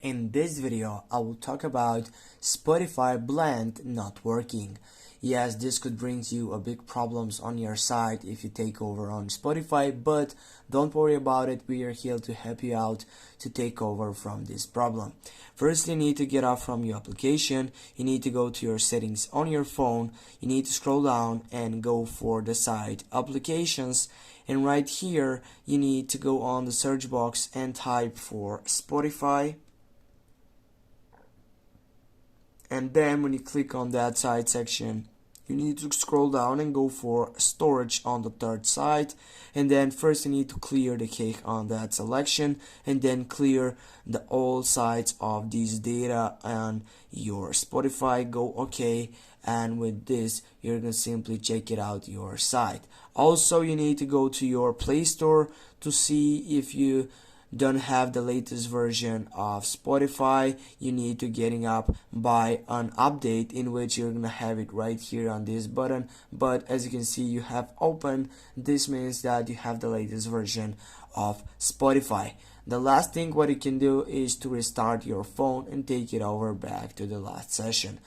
In this video, I will talk about Spotify Blend not working. Yes, this could bring you a big problems on your site if you take over on Spotify, but don't worry about it. We are here to help you out to take over from this problem. First, you need to get off from your application. You need to go to your settings on your phone. You need to scroll down and go for the site applications. And right here, you need to go on the search box and type for Spotify. And then when you click on that side section, you need to scroll down and go for storage on the third side. And then first you need to clear the cake on that selection and then clear the all sides of these data on your Spotify. Go OK, and with this you're gonna simply check it out your site. Also, you need to go to your Play Store to see if you don't have the latest version of Spotify. You need to getting up by an update, in which you're gonna have it right here on this button. But as you can see, you have opened. This means that you have the latest version of Spotify. The last thing what you can do is to restart your phone and take it over back to the last session.